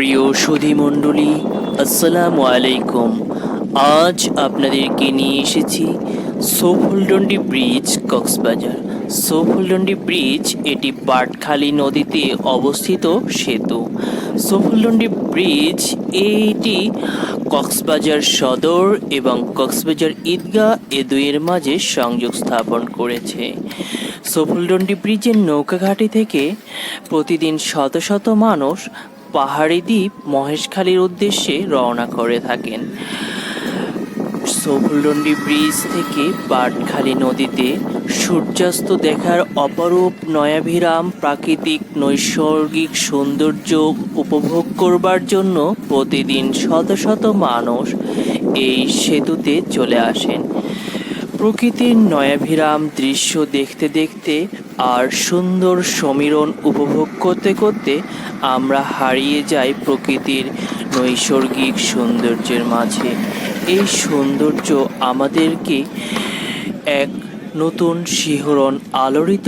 প্রিয় সুধী মণ্ডলী, আসসালামু আলাইকুম। আজ আপনাদেরকে নিয়ে এসেছি সফুলডন্ডি ব্রিজ, কক্সবাজার। সফুলডন্ডি ব্রিজ এটি বাটখালী নদীতে অবস্থিত সেতু। সফুলডন্ডি ব্রিজ এটি কক্সবাজার সদর এবং কক্সবাজার ঈদগাহ এ দুইয়ের মাঝে সংযোগ স্থাপন করেছে। সফুলডন্ডি ব্রিজের নৌকাঘাটি থেকে প্রতিদিন শত শত মানুষ পাহাড়ি দ্বীপ মহেশখালীর উদ্দেশ্যে রওনা করে থাকেন। সফুলডন্ডি ব্রিজ থেকে বাটখালী নদীতে সূর্যাস্ত দেখার অপরূপ নয়াভিরাম প্রাকৃতিক নৈসর্গিক সৌন্দর্য উপভোগ করবার জন্য প্রতিদিন শত শত মানুষ এই সেতুতে চলে আসেন। প্রকৃতির নয়াভিরাম দৃশ্য দেখতে দেখতে আর সুন্দর সমীরণ উপভোগ করতে করতে আমরা হারিয়ে যাই প্রকৃতির নৈসর্গিক সৌন্দর্যের মাঝে। এই সৌন্দর্য আমাদেরকে এক নতুন শিহরণ আলোড়িত